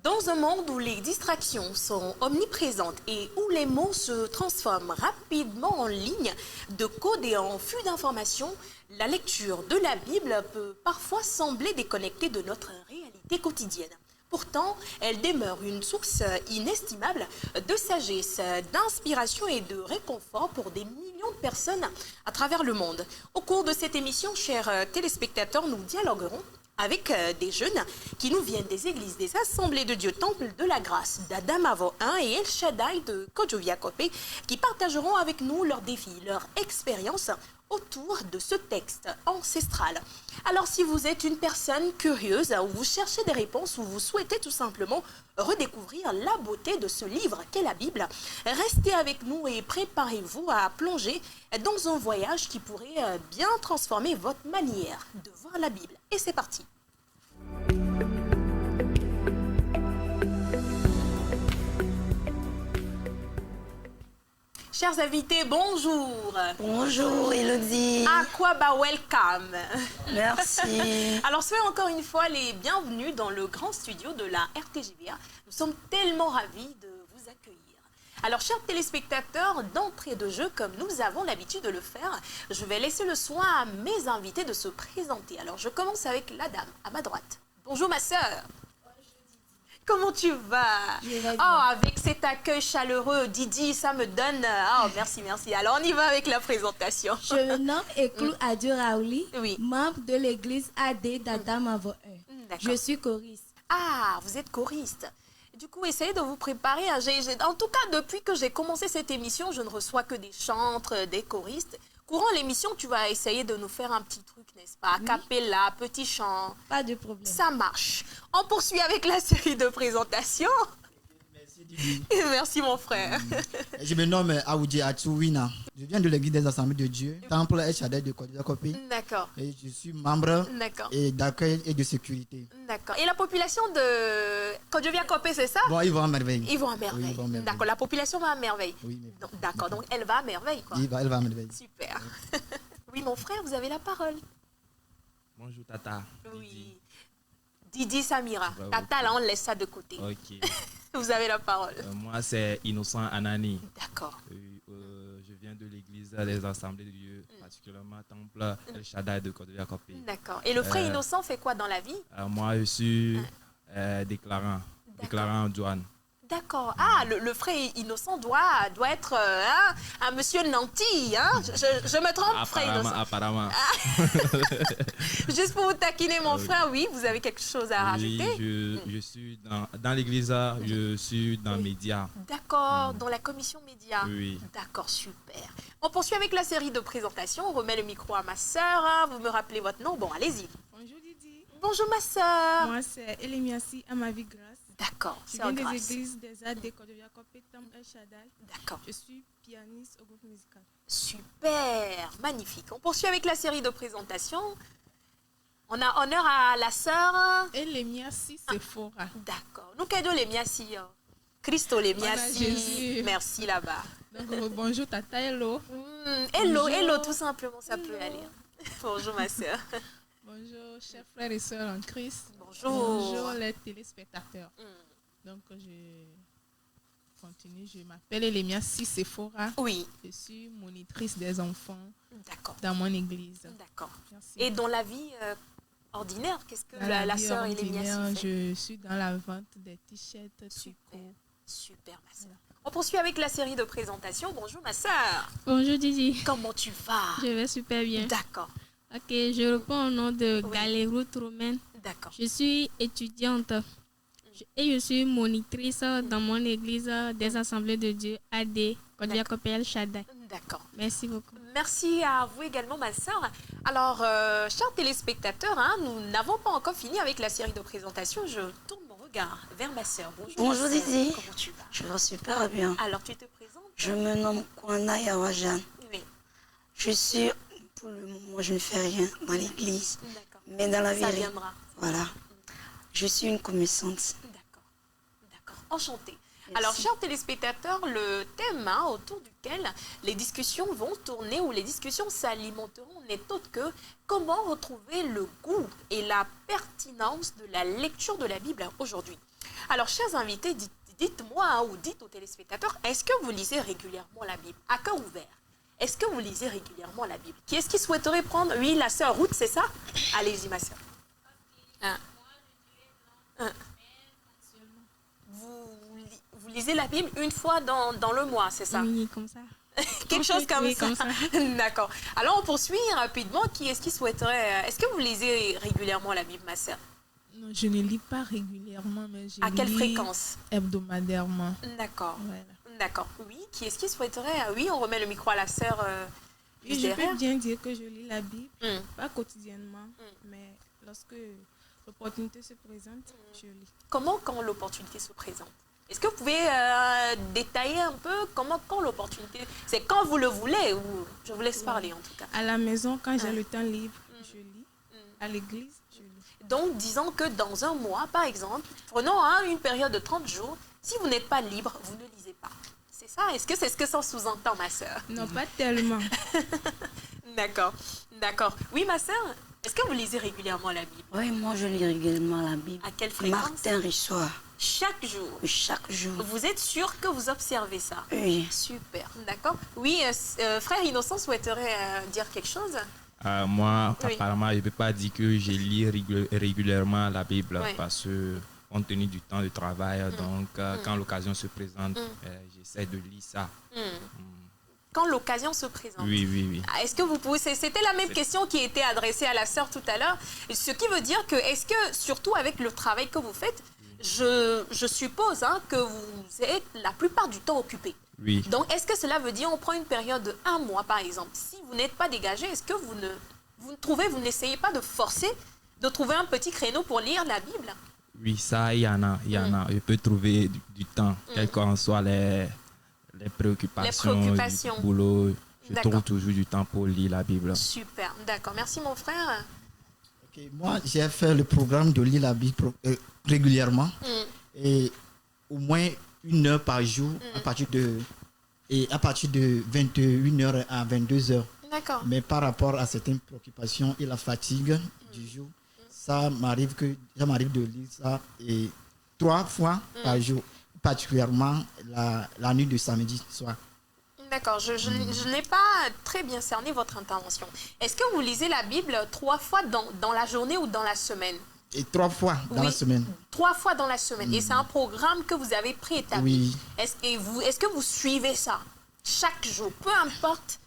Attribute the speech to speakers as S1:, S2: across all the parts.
S1: Dans un monde où les distractions sont omniprésentes et où les mots se transforment rapidement en lignes de code et en flux d'informations, la lecture de la Bible peut parfois sembler déconnectée de notre réalité quotidienne. Pourtant, elle demeure une source inestimable de sagesse, d'inspiration et de réconfort pour des millions de personnes à travers le monde. Au cours de cette émission, chers téléspectateurs, nous dialoguerons avec des jeunes qui nous viennent des églises, des assemblées de Dieu, Temple de la Grâce, d'Adam 1 et El Shaddai de Kodjoviakopé, qui partageront avec nous leurs défis, leurs expériences autour de ce texte ancestral. Alors si vous êtes une personne curieuse, ou vous cherchez des réponses, ou vous souhaitez tout simplement redécouvrir la beauté de ce livre qu'est la Bible, restez avec nous et préparez-vous à plonger dans un voyage qui pourrait bien transformer votre manière de voir la Bible. Et c'est parti. Chers invités, bonjour.
S2: Bonjour Elodie.
S1: Aquaba welcome.
S2: Merci.
S1: Alors soyez encore une fois les bienvenus dans le grand studio de la RTGVA. Nous sommes tellement ravis de vous accueillir. Alors chers téléspectateurs, d'entrée de jeu, comme nous avons l'habitude de le faire, je vais laisser le soin à mes invités de se présenter. Alors je commence avec la dame à ma droite. Bonjour ma sœur. Comment tu vas?
S2: Je vais bien.
S1: Oh, avec cet accueil chaleureux, Didi, ça me donne... Oh, merci, merci. Alors, on y va avec la présentation.
S3: Je me nomme Eklou Adio Raouli,
S1: Oui.
S3: membre de l'église AD d'Adam 1.
S1: D'accord.
S3: Je suis choriste.
S1: Ah, vous êtes choriste. Du coup, essayez de vous préparer. En tout cas, depuis que j'ai commencé cette émission, je ne reçois que des chantres, des choristes. Courant l'émission, tu vas essayer de nous faire un petit truc, n'est-ce pas? A cappella, petit chant.
S3: Pas de problème.
S1: Ça marche. On poursuit avec la série de présentations.
S4: Merci Didi.
S1: Et merci mon frère.
S4: Je me nomme Aoudji Atouina. Je viens de l'église des Assemblées de Dieu, Temple El Shaddai de Kodjoviakopé.
S1: D'accord,
S4: Et je suis membre
S1: d'accord,
S4: et d'accueil et de sécurité.
S1: d'accord. Et la population de Kodjoviakopé, c'est ça?
S4: Bon, ils vont à merveille.
S1: Ils vont à merveille.
S4: Oui, ils vont à merveille.
S1: D'accord, la population va à merveille.
S4: Oui, mais
S1: D'accord, donc elle va à merveille, quoi.
S4: elle va à merveille.
S1: Super. Oui, mon frère, vous avez la parole.
S5: Bonjour Tata.
S1: Oui. Didi Samira.
S5: Bah oui.
S1: Tata, là, on laisse ça de côté.
S5: Ok.
S1: Vous avez la parole.
S5: Moi c'est Innocent Anani.
S1: D'accord.
S5: Je viens de l'église des Assemblées de Dieu, particulièrement Temple El Shaddai de Kodjoviakopé.
S1: D'accord. Et le frère innocent fait quoi dans la vie?
S5: Moi je suis déclarant en douane.
S1: D'accord. Ah, le frère innocent doit être un monsieur nanti. Hein? Je me trompe, frère innocent.
S5: Apparemment.
S1: Juste pour vous taquiner, mon frère, oui, vous avez quelque chose à rajouter?
S5: Oui, je suis dans l'église, je suis dans les médias.
S1: D'accord, dans la commission média.
S5: Oui.
S1: D'accord, super. On poursuit avec la série de présentations. On remet le micro à ma sœur. Hein. Vous me rappelez votre nom? Bon, allez-y.
S6: Bonjour Didi,
S1: Bonjour ma sœur.
S6: moi c'est Elimiasi à ma vie grâce.
S1: D'accord,
S6: Je
S1: c'est
S6: viens
S1: en
S6: des
S1: grâce.
S6: églises des arts de Kodjoviakopé, Temple El Shaddai.
S1: D'accord,
S6: Je suis pianiste au groupe musical.
S1: super, magnifique. On poursuit avec la série de présentations. On a honneur à la sœur.
S6: Elimiasi Sephora.
S1: D'accord. Nous cadeau les miasi. Christo les
S6: Voilà,
S1: miasi.
S6: Jésus.
S1: Merci là-bas.
S6: Donc bonjour Tata Hello.
S1: Hello,
S6: Bonjour.
S1: hello, tout simplement, ça peut aller. Bonjour ma sœur.
S6: Bonjour chers frères et sœurs en Christ.
S1: Bonjour.
S6: Bonjour les téléspectateurs. Donc je continue, je m'appelle Elimiasi Sephora.
S1: Oui,
S6: Je suis monitrice des enfants
S1: d'accord,
S6: dans mon église.
S1: d'accord.
S6: Merci.
S1: Et dans la vie ordinaire, qu'est-ce que
S6: Dans
S1: la
S6: vie
S1: sœur
S6: ordinaire,
S1: Elemiasi fait?
S6: je suis dans la vente des t-shirts,
S1: Super.
S6: tricots.
S1: Super ma sœur. On poursuit avec la série de présentations. Bonjour ma sœur.
S7: Bonjour Didi,
S1: Comment tu vas?
S7: je vais super bien.
S1: D'accord,
S7: Ok, je réponds au nom de
S1: Oui.
S7: Galéroute Romaine.
S1: d'accord.
S7: Je suis étudiante et je suis monitrice dans mon église des Assemblées de Dieu AD, Kodjoviakopé El Shaddai.
S1: D'accord.
S7: Merci beaucoup.
S1: Merci à vous également, ma sœur. Alors, chers téléspectateurs, hein, nous n'avons pas encore fini avec la série de présentations. Je tourne mon regard vers ma sœur. Bonjour.
S2: Bonjour,
S1: ma sœur.
S2: Didi.
S1: Comment tu vas?
S2: Je vais super bien.
S1: Alors, tu te présentes?
S2: Je me nomme Kwana Yawajan.
S1: Oui,
S2: Je suis, pour le moment, je ne fais rien dans l'église.
S1: d'accord.
S2: Mais dans la vie,
S1: Ça viendra.
S2: voilà. Je suis une commerçante.
S1: D'accord. D'accord. Enchantée. Alors, chers téléspectateurs, le thème autour duquel les discussions vont tourner ou les discussions s'alimenteront n'est autre que comment retrouver le goût et la pertinence de la lecture de la Bible aujourd'hui. Alors, chers invités, dites-moi hein, ou dites aux téléspectateurs, est-ce que vous lisez régulièrement la Bible? À cœur ouvert. Est-ce que vous lisez régulièrement la Bible? Qui est-ce qui souhaiterait prendre? Oui, la sœur Ruth, c'est ça? Allez-y, ma sœur. Hein? Hein? Vous lisez la Bible une fois dans le mois, c'est ça?
S7: Oui, comme ça.
S1: Quelque chose comme
S7: Oui,
S1: ça.
S7: comme ça.
S1: D'accord. Alors, on poursuit rapidement. Qui est-ce qui souhaiterait... Est-ce que vous lisez régulièrement la Bible, ma sœur?
S6: Non, je ne lis pas régulièrement, mais je
S1: À quelle
S6: lis
S1: fréquence?
S6: hebdomadairement.
S1: D'accord.
S6: Voilà.
S1: D'accord. Oui, qui est-ce qui souhaiterait... Oui, on remet le micro à la sœur
S6: Et je peux bien dire que je lis la Bible,
S1: Hum.
S6: pas quotidiennement, mais lorsque l'opportunité se présente, je lis.
S1: Comment quand l'opportunité se présente? Est-ce que vous pouvez détailler un peu comment quand l'opportunité... C'est quand vous le voulez ou... Je vous laisse parler en tout cas.
S6: À la maison, quand j'ai le temps libre, je lis. À l'église, je lis.
S1: Donc, disons que dans un mois, par exemple, prenons hein, une période de 30 jours, si vous n'êtes pas libre, vous ne lisez pas. C'est ça? Est-ce que c'est ce que ça sous-entend, ma sœur?
S6: Non, pas tellement.
S1: D'accord, d'accord. Oui, ma sœur, est-ce que vous lisez régulièrement la Bible?
S2: Oui, moi je lis régulièrement la Bible.
S1: À quelle fréquence?
S2: Matin et soir.
S1: Chaque jour.
S2: Chaque jour.
S1: Vous êtes sûr que vous observez ça?
S2: Oui.
S1: Super, d'accord. Oui, frère Innocent souhaiterait dire quelque chose?
S5: Moi,
S1: Oui.
S5: apparemment, je ne peux pas dire que je lis régulièrement la Bible
S1: Oui.
S5: parce que, compte tenu du temps de travail, donc quand l'occasion se présente, j'essaie de lire ça.
S1: Quand l'occasion se présente.
S5: Oui, oui, oui.
S1: Est-ce que vous pouvez... C'était la même question qui était adressée à la sœur tout à l'heure. Ce qui veut dire que, est-ce que, surtout avec le travail que vous faites, je suppose hein, que vous êtes la plupart du temps occupé.
S5: Oui.
S1: Donc, est-ce que cela veut dire, on prend une période de 1 mois, par exemple. Si vous n'êtes pas dégagé, est-ce que vous n'essayez pas de forcer, de trouver un petit créneau pour lire la Bible?
S5: Oui, ça, il y en a. Je peux trouver du temps, quelles qu'en soient les préoccupations,
S1: préoccupations.
S5: du boulot. Je
S1: D'accord.
S5: trouve toujours du temps pour lire la Bible.
S1: Super, d'accord. Merci, mon frère.
S4: Ok, moi, j'ai fait le programme de lire la Bible régulièrement et au moins 1 heure par jour à partir de 21h à 22h.
S1: D'accord.
S4: Mais par rapport à certaines préoccupations et la fatigue du jour, ça m'arrive de lire ça et 3 fois par jour, particulièrement la nuit de samedi soir.
S1: D'accord, je n'ai pas très bien cerné votre intervention. Est-ce que vous lisez la Bible 3 fois dans la journée ou dans la semaine?
S4: Et 3 fois dans la semaine.
S1: 3 fois dans la semaine. Et c'est un programme que vous avez préétabli.
S4: Oui.
S1: Est-ce que vous suivez ça chaque jour, peu importe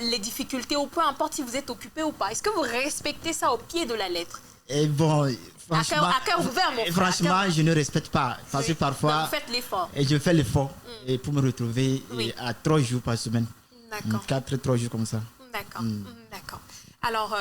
S1: les difficultés ou peu importe si vous êtes occupé ou pas? Est-ce que vous respectez ça au pied de la lettre?
S4: Et bon, franchement,
S1: à cœur ouvert, mon frère.
S4: franchement, je ne respecte pas. Parce que
S1: Oui.
S4: parfois,
S1: Donc, faites l'effort.
S4: et je fais l'effort et pour me retrouver
S1: Oui.
S4: à 3 jours par semaine.
S1: D'accord.
S4: 3 jours comme ça.
S1: D'accord. D'accord. Alors,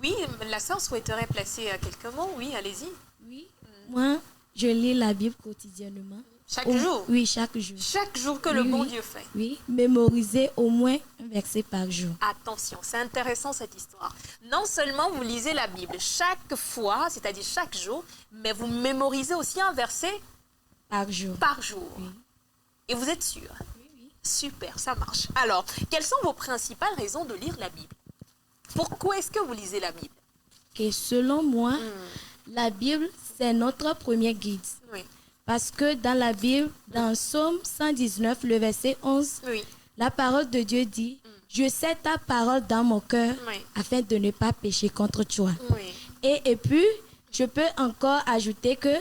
S1: oui, la sœur souhaiterait placer quelques mots. Oui, allez-y.
S3: Oui, moi, je lis la Bible quotidiennement.
S1: Chaque
S3: Au-
S1: jour?
S3: Oui, chaque jour.
S1: Chaque jour que le
S3: Oui,
S1: bon
S3: oui.
S1: Dieu fait.
S3: Oui, mémoriser au moins un verset par jour.
S1: Attention, c'est intéressant cette histoire. Non seulement vous lisez la Bible chaque fois, c'est-à-dire chaque jour, mais vous mémorisez aussi un verset
S3: Par jour.
S1: par jour.
S3: Oui.
S1: Et vous êtes sûr? Super, ça marche. Alors, quelles sont vos principales raisons de lire la Bible? Pourquoi est-ce que vous lisez la Bible?
S3: Et selon moi, la Bible, c'est notre premier guide.
S1: Oui,
S3: Parce que dans la Bible, dans Psaume 119, le verset 11,
S1: oui,
S3: la parole de Dieu dit, je sais ta parole dans mon cœur
S1: oui,
S3: afin de ne pas pécher contre toi.
S1: oui.
S3: Et puis, je peux encore ajouter que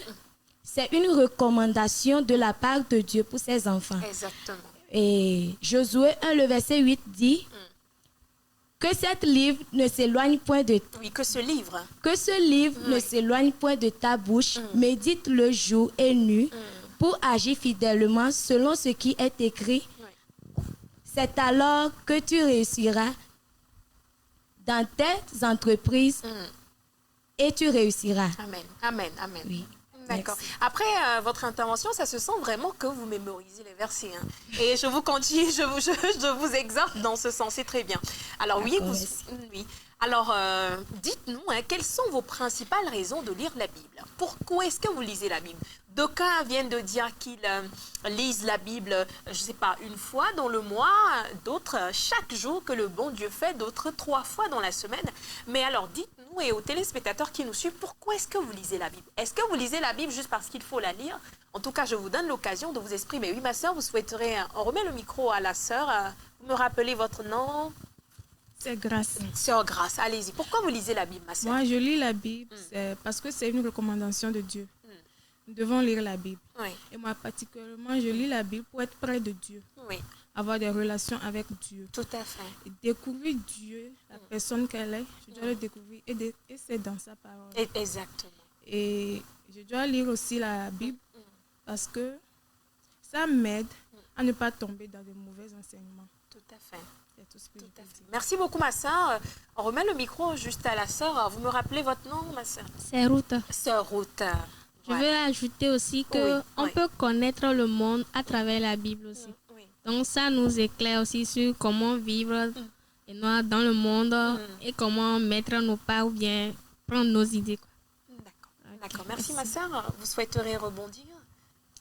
S3: c'est une recommandation de la part de Dieu pour ses enfants.
S1: Exactement.
S3: Et Josué 1, le verset 8 dit que cet livre ne s'éloigne point de
S1: Oui, que ce livre.
S3: que ce livre ne s'éloigne point de ta bouche, médite-le jour et nuit pour agir fidèlement selon ce qui est écrit. C'est alors que tu réussiras dans tes entreprises et tu réussiras.
S1: Amen, amen, amen.
S3: Oui.
S1: D'accord.
S3: Merci.
S1: Après votre intervention, ça se sent vraiment que vous mémorisez les versets. Hein. Et je vous continue, je vous exhorte dans ce sens, c'est très bien. Alors oui,
S3: D'accord,
S1: oui. Alors dites-nous, hein, quelles sont vos principales raisons de lire la Bible? Pourquoi est-ce que vous lisez la Bible? D'aucuns viennent de dire qu'ils lisent la Bible, je ne sais pas, 1 fois dans le mois, d'autres chaque jour que le bon Dieu fait, d'autres 3 fois dans la semaine. Mais alors dites-nous, nous et aux téléspectateurs qui nous suivent, pourquoi est-ce que vous lisez la Bible? Est-ce que vous lisez la Bible juste parce qu'il faut la lire? En tout cas, je vous donne l'occasion de vous exprimer. Oui, ma sœur, vous souhaiterez... On remet le micro à la sœur. Vous me rappelez votre nom?
S6: C'est Grâce.
S1: Sœur Grâce, allez-y. Pourquoi vous lisez la Bible, ma sœur?
S6: Moi, je lis la Bible c'est parce que c'est une recommandation de Dieu. Nous devons lire la Bible.
S1: Oui,
S6: Et moi, particulièrement, je lis la Bible pour être près de Dieu,
S1: oui,
S6: avoir des relations avec Dieu.
S1: tout à fait.
S6: Et découvrir Dieu, la personne qu'elle est, je dois le découvrir et c'est dans sa parole.
S1: Exactement.
S6: Et je dois lire aussi la Bible parce que ça m'aide à ne pas tomber dans de mauvais enseignements.
S1: Tout à fait.
S6: C'est tout ce que je
S1: Tout à
S6: peux
S1: fait.
S6: dire.
S1: Merci beaucoup, ma sœur. On remet le micro juste à la sœur. Vous me rappelez votre nom, ma sœur?
S7: C'est route.
S1: Sœur Ruth.
S7: Je veux ajouter aussi que
S1: Oui,
S7: on
S1: oui.
S7: peut connaître le monde à travers la Bible aussi.
S1: Oui.
S7: Donc ça nous éclaire aussi sur comment vivre et nous, dans le monde et comment mettre nos pas ou bien prendre nos idées, quoi.
S1: D'accord. D'accord. Merci, ma sœur. Vous souhaiterez rebondir?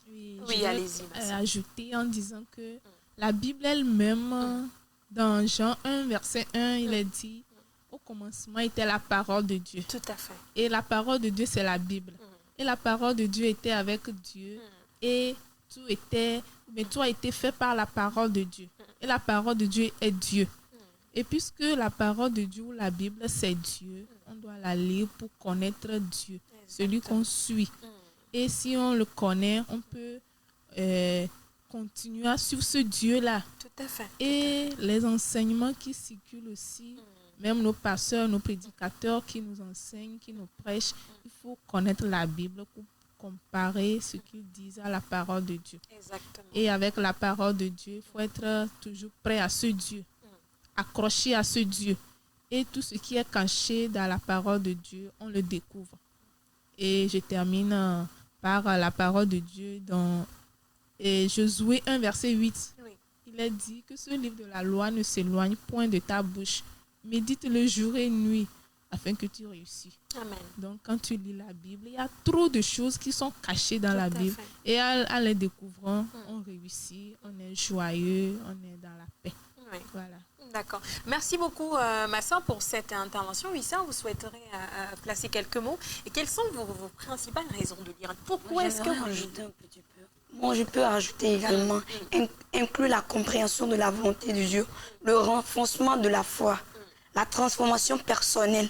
S8: Oui,
S1: Oui,
S8: je vais,
S1: allez-y, ma sœur.
S8: ajouter en disant que la Bible elle-même, dans Jean 1, verset 1, il est dit, au commencement était la parole de Dieu.
S1: Tout à fait.
S8: Et la parole de Dieu, c'est la Bible. Et la parole de Dieu était avec Dieu. Et tout a été fait par la parole de Dieu. Et la parole de Dieu est Dieu. Et puisque la parole de Dieu ou la Bible, c'est Dieu, on doit la lire pour connaître Dieu, celui qu'on suit. Et si on le connaît, on peut continuer à suivre ce Dieu-là.
S1: Tout à fait.
S8: Et les enseignements qui circulent aussi, même nos pasteurs, nos prédicateurs qui nous enseignent, qui nous prêchent, il faut connaître la Bible pour comparer ce qu'ils disent à la parole de Dieu.
S1: Exactement.
S8: Et avec la parole de Dieu, il faut être toujours prêt à ce Dieu, accroché à ce Dieu. Et tout ce qui est caché dans la parole de Dieu, on le découvre. Et je termine par la parole de Dieu dans Josué 1, verset 8.
S1: Oui.
S8: Il est dit que ce livre de la loi ne s'éloigne point de ta bouche. Médite-le jour et nuit afin que tu réussisses.
S1: Amen.
S8: Donc, quand tu lis la Bible, il y a trop de choses qui sont cachées dans
S1: Tout
S8: la
S1: à
S8: Bible.
S1: fait.
S8: Et en les découvrant, on réussit, on est joyeux, on est dans la paix.
S1: Oui.
S8: Voilà.
S1: D'accord. Merci beaucoup, ma soeur, pour cette intervention. Oui, ça, vous souhaiterez placer quelques mots. Et quelles sont vos principales raisons de lire? Pourquoi est-ce que
S2: J'aimerais
S1: vous
S2: rajouter un petit peu. Moi, je peux rajouter également, inclure la compréhension de la volonté de Dieu, le renforcement de la foi, la transformation personnelle.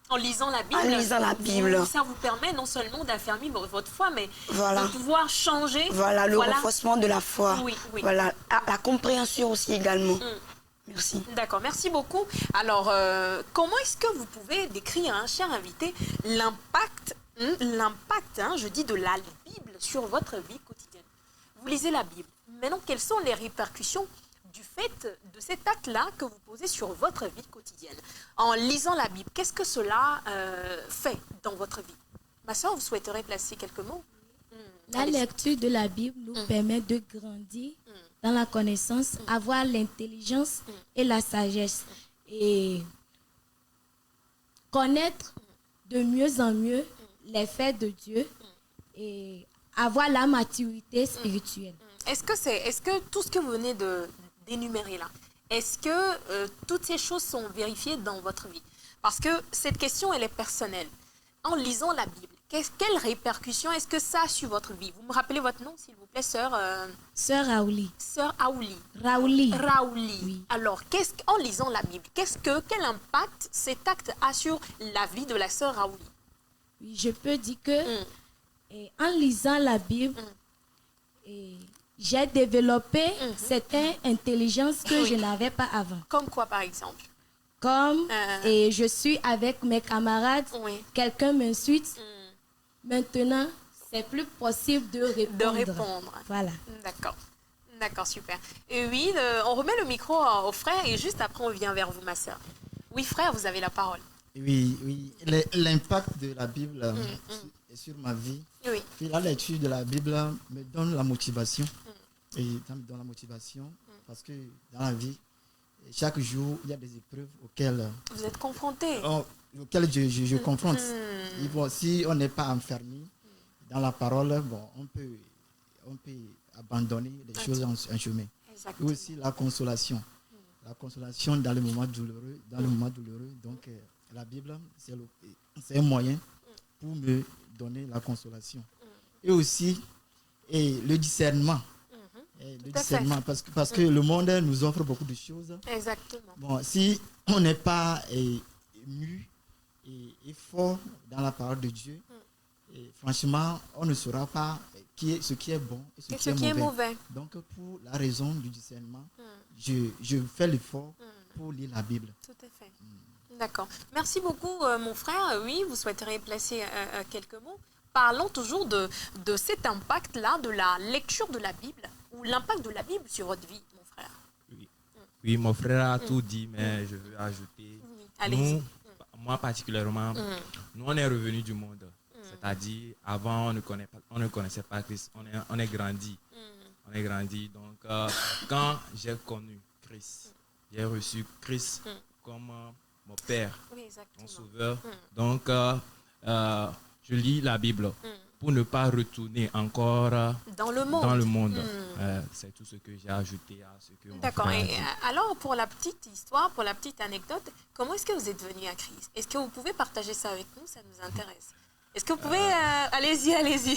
S1: En lisant la Bible,
S2: En lisant la Bible.
S1: ça vous permet non seulement d'affermir votre foi, mais
S2: Voilà.
S1: de pouvoir changer.
S2: Voilà, le renforcement de la foi.
S1: Oui, oui.
S2: Voilà, la compréhension aussi également. Merci.
S1: D'accord, merci beaucoup. Alors, comment est-ce que vous pouvez décrire, cher invité, l'impact, je dis, de la Bible sur votre vie quotidienne? Vous lisez la Bible. Maintenant, quelles sont les répercussions du fait de cet acte-là que vous posez sur votre vie quotidienne? En lisant la Bible, qu'est-ce que cela fait dans votre vie? Ma soeur, vous souhaiterez placer quelques mots?
S3: La
S1: Allez-y.
S3: lecture de la Bible nous permet de grandir dans la connaissance, avoir l'intelligence et la sagesse et connaître de mieux en mieux les faits de Dieu et avoir la maturité spirituelle.
S1: Est-ce que tout ce que vous venez d'énumérer là, est-ce que toutes ces choses sont vérifiées dans votre vie? Parce que cette question, elle est personnelle. En lisant la Bible, quelles répercussions est-ce que ça a sur votre vie? Vous me rappelez votre nom, s'il vous plaît, sœur?
S3: Sœur Raouli.
S1: Sœur Aouli.
S3: Raouli.
S1: Raouli.
S3: Oui.
S1: Alors, en lisant la Bible, quel impact cet acte a sur la vie de la sœur Raouli?
S3: Oui, je peux dire que en lisant la Bible, j'ai développé certaines intelligences que je n'avais pas avant.
S1: Comme quoi, par exemple?
S3: Comme je suis avec mes camarades,
S1: Oui.
S3: quelqu'un m'insulte, maintenant, c'est plus possible de répondre.
S1: De répondre.
S3: Voilà.
S1: D'accord. D'accord, super. Et oui, on remet le micro au frère et juste après, on vient vers vous, ma sœur. Oui, frère, vous avez la parole.
S4: Oui. L'impact de la Bible sur ma vie.
S1: Oui.
S4: Puis la lecture de la Bible me donne la motivation. Et ça me donne la motivation parce que dans la vie, chaque jour, il y a des épreuves auxquelles
S1: Vous êtes confronté.
S4: je confronte. Et bon, si on n'est pas enfermé dans la parole, bon, on peut abandonner les choses en chemin. Et
S1: Exactement.
S4: aussi la consolation. La consolation dans le moment douloureux. Donc, la Bible, c'est un moyen pour me donner la consolation. Et aussi, le discernement. Le discernement, parce que le monde nous offre beaucoup de choses.
S1: Exactement.
S4: Bon, si on n'est pas mu et fort dans la parole de Dieu, et franchement, on ne saura pas ce qui est bon et ce qui est mauvais. Donc, pour la raison du discernement, je fais l'effort pour lire la Bible.
S1: Tout à fait. D'accord. Merci beaucoup, mon frère. Oui, vous souhaiteriez placer quelques mots. Parlons toujours de cet impact-là, de la lecture de la Bible, ou l'impact de la Bible sur votre vie, mon frère.
S5: Oui, mon frère a tout dit, mais je veux ajouter.
S1: Allez-y.
S5: Moi particulièrement, nous, on est revenus du monde. C'est-à-dire, avant, on ne connaissait pas Christ. On est grandi. On est grandi. Donc, quand j'ai connu Christ, j'ai reçu Christ comme mon Père, mon Sauveur. Donc, je lis la Bible pour ne pas retourner encore
S1: dans le monde.
S5: C'est tout ce que j'ai ajouté à ce que mon
S1: D'accord.
S5: frère a
S1: Et
S5: dit.
S1: alors, pour la petite histoire, pour la petite anecdote, comment est-ce que vous êtes venu à Christ? Est-ce que vous pouvez partager ça avec nous? Ça nous intéresse. Est-ce que vous pouvez... allez-y.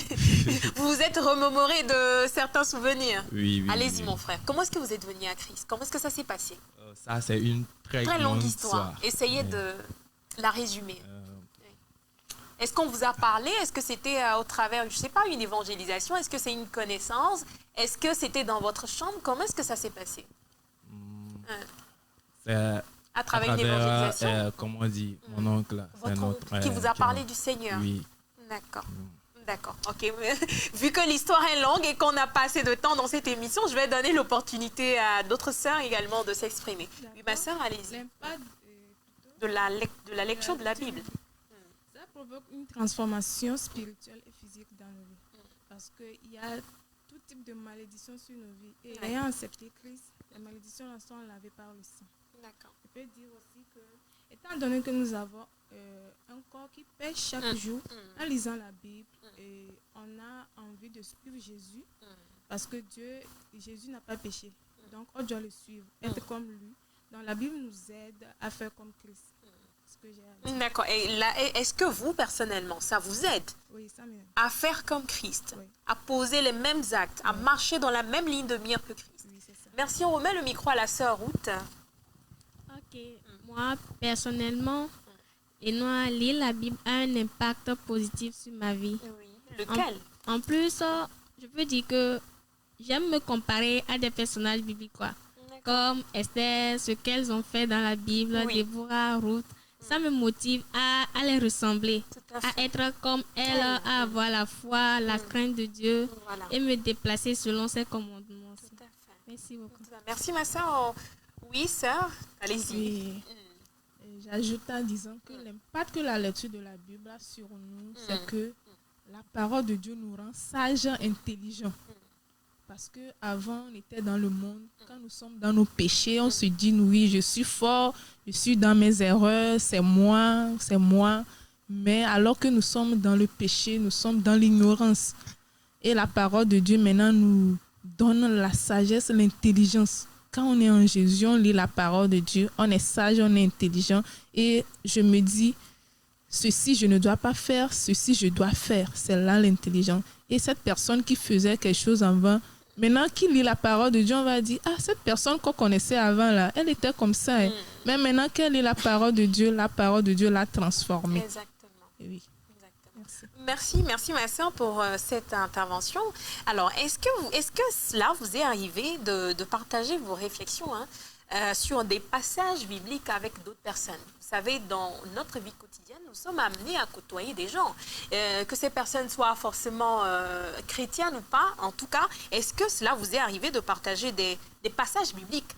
S1: Vous vous êtes remémoré de certains souvenirs.
S5: Oui.
S1: Allez-y, mon frère. Comment est-ce que vous êtes venu à Christ? Comment est-ce que ça s'est passé?
S5: Ça, c'est une très
S1: longue histoire. Essayez de la résumer. Est-ce qu'on vous a parlé? Est-ce que c'était au travers, je ne sais pas, une évangélisation? Est-ce que c'est une connaissance? Est-ce que c'était dans votre chambre? Comment est-ce que ça s'est passé? À travers une évangélisation?
S5: Comme on dit, mon oncle.
S1: Votre oncle qui vous a parlé du Seigneur?
S5: Oui.
S1: D'accord. Ok. Vu que l'histoire est longue et qu'on n'a pas assez de temps dans cette émission, je vais donner l'opportunité à d'autres sœurs également de s'exprimer. Oui, ma sœur, allez-y.
S6: L'impact
S1: De la lecture de la Bible.
S6: Ça provoque une transformation spirituelle et physique dans nos vies. Parce qu'il y a tout type de malédictions sur nos vies. Et ayant accepté Christ, les malédictions sont lavées par le sang.
S1: D'accord.
S6: Je peux dire aussi que, étant donné que nous avons un corps qui pêche chaque jour, en lisant la Bible, et on a envie de suivre Jésus, parce que Jésus n'a pas péché. Donc, on doit le suivre, être comme lui. Donc, la Bible nous aide à faire comme Christ. Ce que j'ai à dire.
S1: D'accord. Et là, est-ce que vous, personnellement, ça vous aide
S6: Oui, ça m'aide.
S1: à faire comme Christ,
S6: Oui.
S1: à poser les mêmes actes, à marcher dans la même ligne de mire que Christ?
S6: Oui, c'est ça.
S1: Merci, on remet le micro à la sœur Ruth.
S7: Ok, moi personnellement, et moi, lire la Bible a un impact positif sur ma vie.
S1: Oui. Lequel?
S7: En plus, je peux dire que j'aime me comparer à des personnages bibliques, quoi. Comme Esther, ce qu'elles ont fait dans la Bible,
S1: Oui.
S7: Déborah, Ruth. Ça me motive à les ressembler,
S1: Tout à fait.
S7: à être comme elles, à avoir la foi, la crainte de Dieu
S1: Voilà.
S7: et me déplacer selon ses commandements aussi.
S1: Tout à fait.
S7: Merci beaucoup.
S1: Merci, ma sœur. Oui, sœur, allez-y.
S6: Oui. Et j'ajoute en disant que l'impact que la lecture de la Bible a sur nous, c'est que la parole de Dieu nous rend sages, intelligents. Parce qu'avant, on était dans le monde. Quand nous sommes dans nos péchés, on se dit, oui, je suis fort, je suis dans mes erreurs, c'est moi. Mais alors que nous sommes dans le péché, nous sommes dans l'ignorance. Et la parole de Dieu maintenant nous donne la sagesse, l'intelligence. Quand on est en Jésus, on lit la parole de Dieu, on est sage, on est intelligent. Et je me dis, ceci je ne dois pas faire, ceci je dois faire. C'est là l'intelligence. Et cette personne qui faisait quelque chose en vain, maintenant qui lit la parole de Dieu, on va dire, ah, cette personne qu'on connaissait avant, là, elle était comme ça. Hein. Mais maintenant qu'elle lit la parole de Dieu l'a transformée.
S1: Exactement.
S6: Et oui.
S1: Merci, ma sœur, pour cette intervention. Alors, est-ce que cela vous est arrivé de partager vos réflexions sur des passages bibliques avec d'autres personnes? Vous savez, dans notre vie quotidienne, nous sommes amenés à côtoyer des gens. Que ces personnes soient forcément chrétiennes ou pas, en tout cas, est-ce que cela vous est arrivé de partager des passages bibliques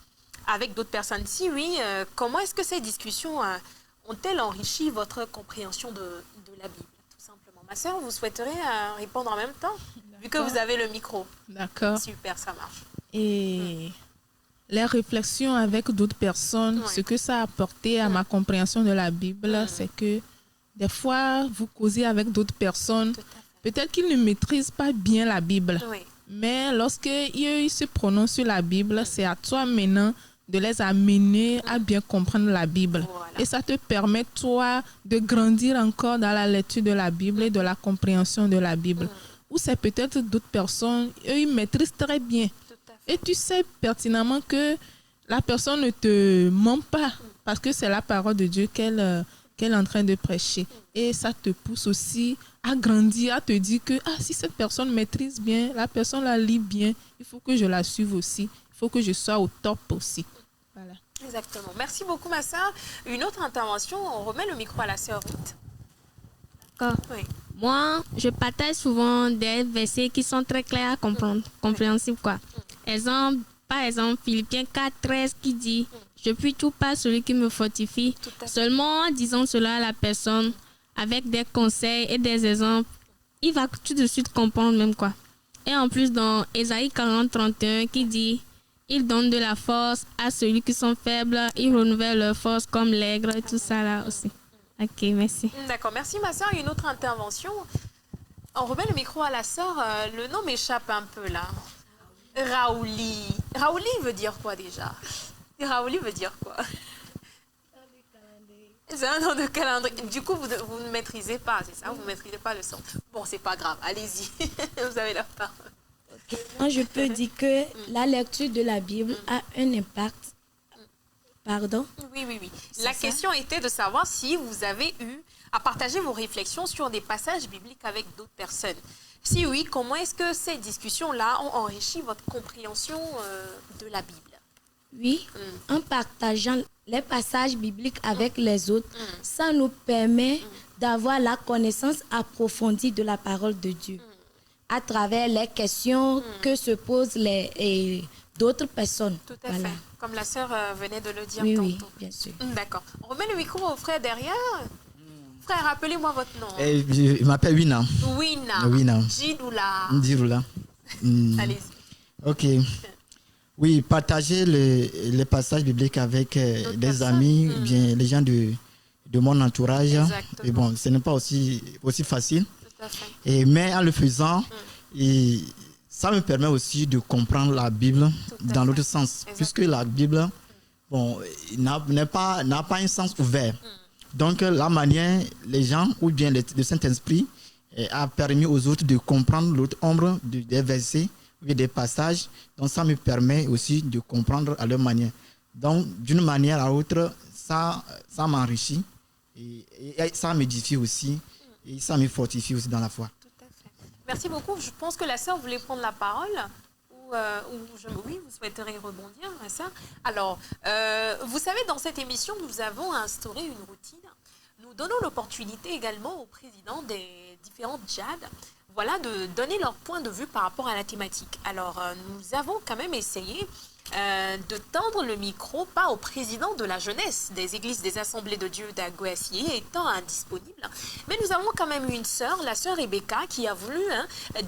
S1: avec d'autres personnes? Si oui, comment est-ce que ces discussions ont-elles enrichi votre compréhension de la Bible? Ma sœur, vous souhaiteriez répondre en même temps, vu que vous avez le micro?
S6: D'accord.
S1: Super, ça marche.
S6: Et les réflexions avec d'autres personnes, ce que ça a apporté à ma compréhension de la Bible, c'est que des fois, vous causez avec d'autres personnes, peut-être qu'ils ne maîtrisent pas bien la Bible, mais lorsqu'ils se prononcent sur la Bible, c'est à toi maintenant de les amener à bien comprendre la Bible.
S1: Voilà.
S6: Et ça te permet, toi, de grandir encore dans la lecture de la Bible et de la compréhension de la Bible. Ou c'est peut-être d'autres personnes, eux, ils maîtrisent très bien. Et tu sais pertinemment que la personne ne te ment pas parce que c'est la parole de Dieu qu'elle est en train de prêcher. Et ça te pousse aussi à grandir, à te dire que si cette personne maîtrise bien, la personne la lit bien, il faut que je la suive aussi. Il faut que je sois au top aussi. Voilà.
S1: Exactement. Merci beaucoup, ma soeur. Une autre intervention, on remet le micro à la sœur Ruth.
S7: D'accord.
S1: Oui.
S7: Moi, je partage souvent des versets qui sont très clairs à comprendre, compréhensibles, quoi. Par exemple, Philippiens 4:13 qui dit « Je puis tout par celui qui me fortifie ». Seulement en disant cela à la personne, avec des conseils et des exemples, il va tout de suite comprendre même, quoi. Et en plus, dans Ésaïe 40:31 qui dit « Il donne de la force à ceux qui sont faibles, il renouvelle leur force comme l'aigle », et tout ça là aussi. Ok, merci.
S1: D'accord, merci ma soeur. Une autre intervention. On remet le micro à la sœur. Le nom m'échappe un peu là. Raouli. Raouli veut dire quoi déjà? Raouli veut dire quoi? C'est un nom de calendrier. Du coup, vous ne maîtrisez pas, c'est ça? Vous ne maîtrisez pas le son. Bon, c'est pas grave. Allez-y. Vous avez la parole.
S3: Moi, je peux dire que la lecture de la Bible a un impact. Pardon?
S1: Oui. La question était de savoir si vous avez eu à partager vos réflexions sur des passages bibliques avec d'autres personnes. Si oui, comment est-ce que ces discussions-là ont enrichi votre compréhension de la Bible?
S3: Oui, en partageant les passages bibliques avec les autres, ça nous permet d'avoir la connaissance approfondie de la parole de Dieu à travers les questions que se posent d'autres personnes.
S1: Tout à fait. Comme la sœur venait de le dire
S3: oui,
S1: tantôt.
S3: Oui, bien sûr.
S1: D'accord. On remet le micro au frère derrière. Frère, rappelez-moi votre nom.
S4: Je m'appelle Wina.
S1: Wina. Jidoula. Allez-y.
S4: Ok. Oui, partager les passages bibliques avec des amis, bien les gens de mon entourage.
S1: Exactement.
S4: Et bon, ce n'est pas aussi facile.
S1: Tout à fait.
S4: Mais en le faisant, ça me permet aussi de comprendre la Bible dans l'autre sens. Exactement. Puisque la Bible n'a pas un sens ouvert. Donc, la manière, les gens, ou bien le Saint-Esprit, a permis aux autres de comprendre l'autre ombre des versets, ou des passages. Donc, ça me permet aussi de comprendre à leur manière. Donc, d'une manière à l'autre, ça m'enrichit et ça m'édifie aussi et ça me fortifie aussi dans la foi.
S1: Tout à fait. Merci beaucoup. Je pense que la sœur voulait prendre la parole. Oui, vous souhaiteriez rebondir, ma sœur. Alors, vous savez, dans cette émission, nous avons instauré une routine. Nous donnons l'opportunité également aux présidents des différentes JAD, de donner leur point de vue par rapport à la thématique. Alors, nous avons quand même essayé de tendre le micro, pas au président de la jeunesse des églises des Assemblées de Dieu d'Agoassié, étant indisponible, mais nous avons quand même une sœur, la sœur Rebecca, qui a voulu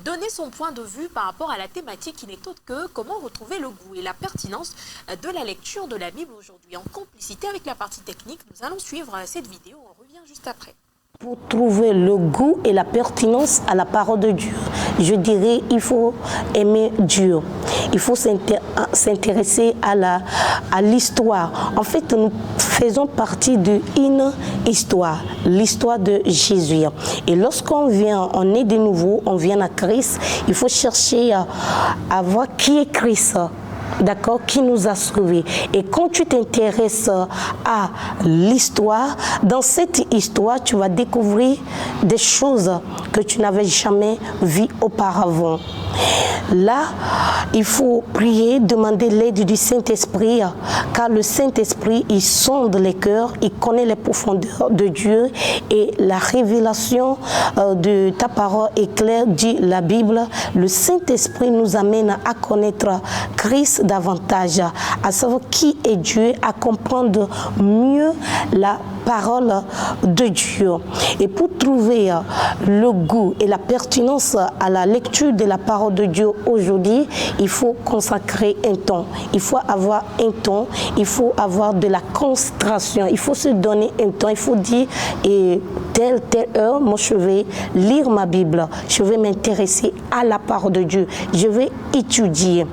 S1: donner son point de vue par rapport à la thématique qui n'est autre que comment retrouver le goût et la pertinence de la lecture de la Bible aujourd'hui. En complicité avec la partie technique, nous allons suivre cette vidéo, on revient juste après.
S9: Pour trouver le goût et la pertinence à la parole de Dieu, je dirais il faut aimer Dieu. Il faut s'intéresser à l'histoire. En fait, nous faisons partie d'une histoire, l'histoire de Jésus. Et lorsqu'on vient, on est de nouveau, on vient à Christ, il faut chercher à voir qui est Christ. D'accord, qui nous a sauvés. Et quand tu t'intéresses à l'histoire, dans cette histoire, tu vas découvrir des choses que tu n'avais jamais vues auparavant. Là, il faut prier, demander l'aide du Saint-Esprit, car le Saint-Esprit, il sonde les cœurs, il connaît les profondeurs de Dieu et la révélation de ta parole est claire, dit la Bible. Le Saint-Esprit nous amène à connaître Christ davantage, à savoir qui est Dieu, à comprendre mieux la parole de Dieu. Et pour trouver le goût et la pertinence à la lecture de la parole de Dieu aujourd'hui, il faut consacrer un temps. Il faut avoir un temps, il faut avoir de la concentration, il faut se donner un temps, il faut dire et telle heure, moi je vais lire ma Bible, je vais m'intéresser à la parole de Dieu, je vais étudier.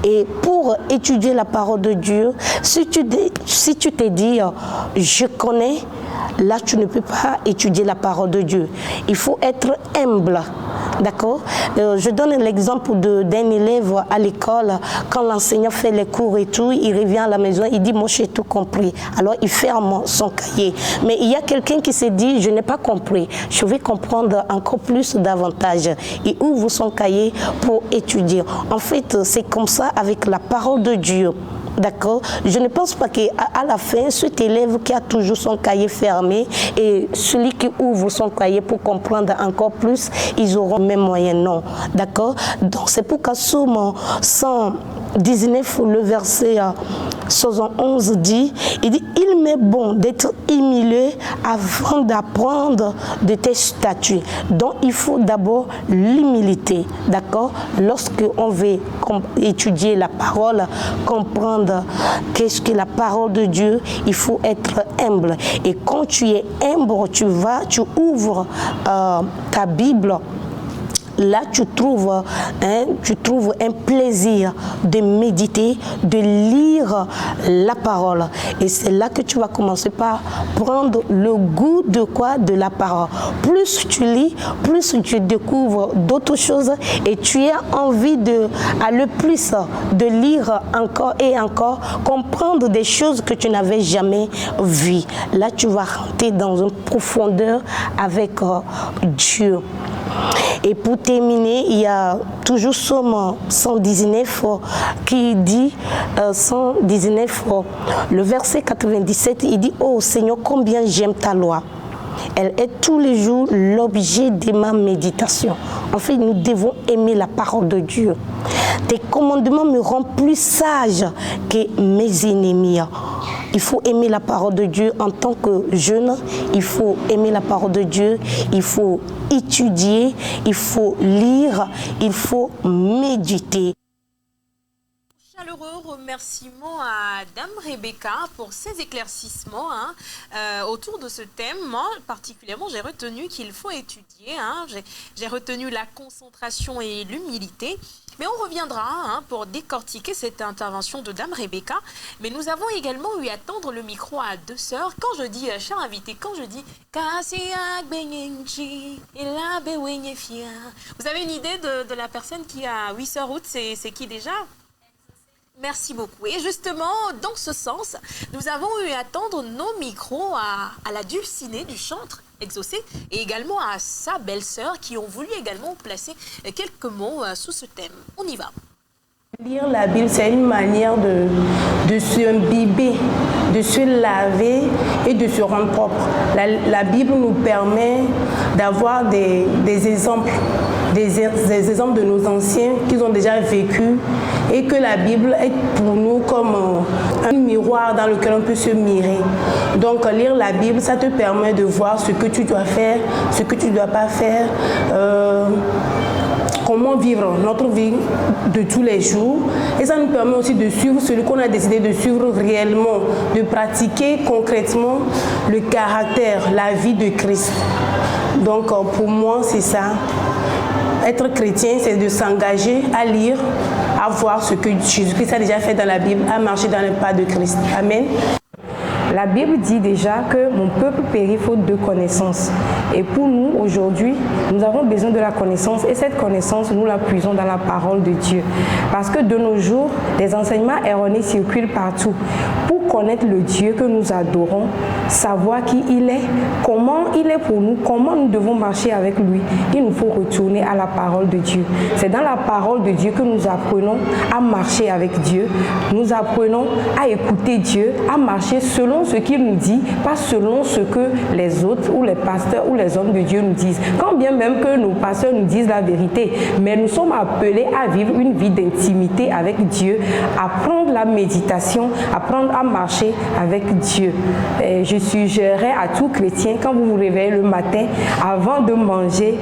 S9: Et pour pour étudier la parole de Dieu, si tu te dis, je connais, là tu ne peux pas étudier la parole de Dieu. Il faut être humble. D'accord? Je donne l'exemple d'un élève à l'école, quand l'enseignant fait les cours et tout, il revient à la maison, il dit, moi j'ai tout compris. Alors il ferme son cahier. Mais il y a quelqu'un qui se dit, je n'ai pas compris, je vais comprendre encore plus davantage. Il ouvre son cahier pour étudier. En fait, c'est comme ça avec la parole de Dieu. D'accord? Je ne pense pas qu'à la fin, cet élève qui a toujours son cahier fermé et celui qui ouvre son cahier pour comprendre encore plus, ils auront le même moyen. Non. D'accord? Donc c'est pourquoi Somme 119, le verset 71 dit, il dit, il m'est bon d'être humilié avant d'apprendre de tes statuts. Donc il faut d'abord l'humilité. D'accord? Lorsqu'on veut étudier la parole, comprendre qu'est-ce que la parole de Dieu, il faut être humble. Et quand tu es humble, tu ouvres ta Bible. Là, tu trouves un plaisir de méditer, de lire la parole. Et c'est là que tu vas commencer par prendre le goût de quoi? De la parole. Plus tu lis, plus tu découvres d'autres choses et tu as envie le plus de lire encore et encore, comprendre des choses que tu n'avais jamais vues. Là, tu vas rentrer dans une profondeur avec Dieu. Et pour terminer, il y a toujours Somme 119 qui dit, 119, le verset 97, il dit, oh Seigneur, combien j'aime ta loi. Elle est tous les jours l'objet de ma méditation. En fait, nous devons aimer la parole de Dieu. Tes commandements me rendent plus sage que mes ennemis. Il faut aimer la parole de Dieu en tant que jeune. Il faut aimer la parole de Dieu. Il faut étudier. Il faut lire. Il faut méditer.
S1: Chaleureux remerciement à Dame Rebecca pour ses éclaircissements autour de ce thème. Moi, particulièrement, j'ai retenu qu'il faut étudier. J'ai retenu la concentration et l'humilité. Mais on reviendra pour décortiquer cette intervention de Dame Rebecca. Mais nous avons également eu à tendre le micro à deux sœurs. Quand je dis, cher invité, quand je dis vous avez une idée de la personne qui a 8 sœurs routes, c'est qui déjà? Merci beaucoup. Et justement, dans ce sens, nous avons eu à tendre nos micros à la dulcinée du chantre Exaucé et également à sa belle-sœur qui ont voulu également placer quelques mots sous ce thème. On y va.
S10: Lire la Bible, c'est une manière de se imbiber, de se laver et de se rendre propre. La Bible nous permet d'avoir des exemples, des exemples de nos anciens qu'ils ont déjà vécu et que la Bible est pour nous comme un miroir dans lequel on peut se mirer. Donc lire la Bible, ça te permet de voir ce que tu dois faire, ce que tu ne dois pas faire, comment vivre notre vie de tous les jours. Et ça nous permet aussi de suivre celui qu'on a décidé de suivre réellement, de pratiquer concrètement le caractère, la vie de Christ. Donc pour moi, c'est ça. Être chrétien, c'est de s'engager à lire, à voir ce que Jésus-Christ a déjà fait dans la Bible, à marcher dans les pas de Christ. Amen.
S11: La Bible dit déjà que mon peuple périt faute de connaissance. Et pour nous, aujourd'hui, nous avons besoin de la connaissance et cette connaissance, nous la puisons dans la parole de Dieu. Parce que de nos jours, des enseignements erronés circulent partout. Pour connaître le Dieu que nous adorons, savoir qui il est, comment il est pour nous, comment nous devons marcher avec lui, il nous faut retourner à la parole de Dieu. C'est dans la parole de Dieu que nous apprenons à marcher avec Dieu. Nous apprenons à écouter Dieu, à marcher selon ce qu'il nous dit, pas selon ce que les autres ou les pasteurs ou les hommes de Dieu nous disent. Quand bien même que nos pasteurs nous disent la vérité, mais nous sommes appelés à vivre une vie d'intimité avec Dieu, à prendre la méditation, à apprendre à marcher avec Dieu. Et je suggérerais à tout chrétien, quand vous vous réveillez le matin, avant de manger,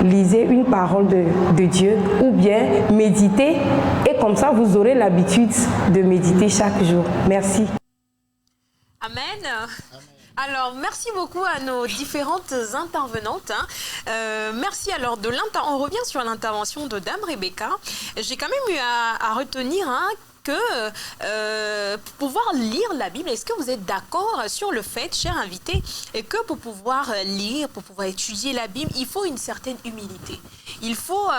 S11: lisez une parole de Dieu ou bien méditez et comme ça vous aurez l'habitude de méditer chaque jour. Merci.
S1: Amen. Alors, merci beaucoup à nos différentes intervenantes. Merci alors on revient sur l'intervention de Dame Rebecca. J'ai quand même eu à retenir que pour pouvoir lire la Bible, est-ce que vous êtes d'accord sur le fait, cher invité, que pour pouvoir lire, pour pouvoir étudier la Bible, il faut une certaine humilité. Il faut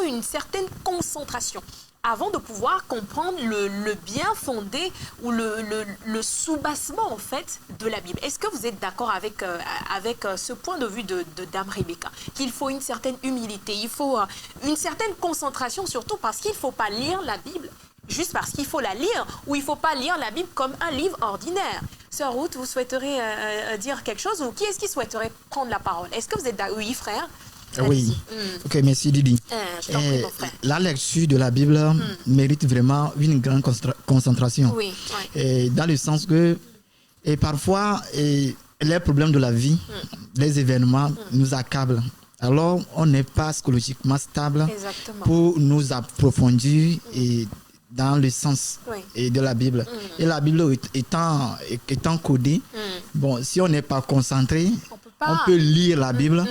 S1: une certaine concentration avant de pouvoir comprendre le bien fondé ou le soubassement en fait de la Bible. Est-ce que vous êtes d'accord avec ce point de vue de Dame Rebecca, qu'il faut une certaine humilité, il faut une certaine concentration, surtout parce qu'il ne faut pas lire la Bible juste parce qu'il faut la lire, ou il ne faut pas lire la Bible comme un livre ordinaire. Sœur Ruth, vous souhaiteriez dire quelque chose, ou qui est-ce qui souhaiterait prendre la parole? Est-ce que vous êtes d'accord? Oui, frère.
S4: Oui. Ok, merci Didi.
S1: Je t'en prie, mon frère.
S4: La lecture de la Bible mérite vraiment une grande concentration.
S1: Oui.
S4: Et dans le sens que et parfois les problèmes de la vie, les événements nous accablent. Alors on n'est pas psychologiquement stable pour nous approfondir et dans le sens de la Bible. Et la Bible étant codée, bon, si on n'est pas concentré, on peut lire la Bible,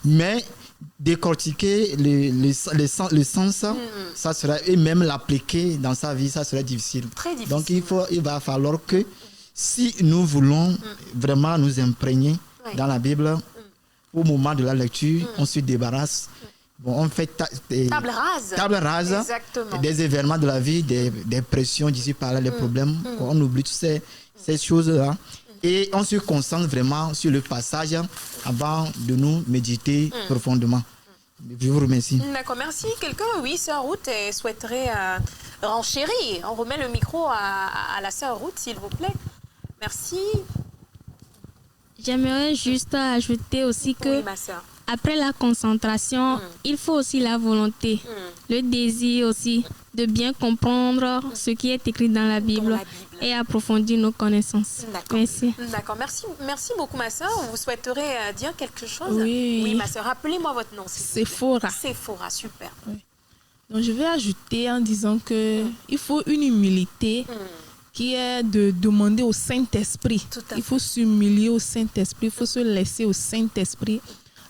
S4: mais décortiquer le sens, ça serait, et même l'appliquer dans sa vie, ça serait difficile.
S1: Très difficile.
S4: Donc il va falloir que si nous voulons vraiment nous imprégner dans la Bible, au moment de la lecture, on se débarrasse. Bon, on fait table rase des événements de la vie, des pressions d'ici par là, les problèmes. On oublie toutes ces choses-là. Et on se concentre vraiment sur le passage avant de nous méditer profondément. Je vous remercie.
S1: D'accord, merci. Quelqu'un, oui, sœur Ruth, souhaiterait renchérir. On remet le micro à la sœur Ruth, s'il vous plaît. Merci.
S7: J'aimerais juste ajouter aussi que après la concentration, il faut aussi la volonté, le désir aussi de bien comprendre ce qui est écrit dans la Bible et approfondir nos connaissances. Merci.
S1: D'accord, merci beaucoup ma soeur. Vous souhaiterez dire quelque chose?
S8: Oui,
S1: ma soeur, rappelez-moi votre nom.
S8: Séphora.
S1: Séphora, super.
S8: Oui. Donc je vais ajouter en disant que il faut une humilité qui est de demander au Saint-Esprit. Il faut s'humilier au Saint-Esprit, il faut se laisser au Saint-Esprit.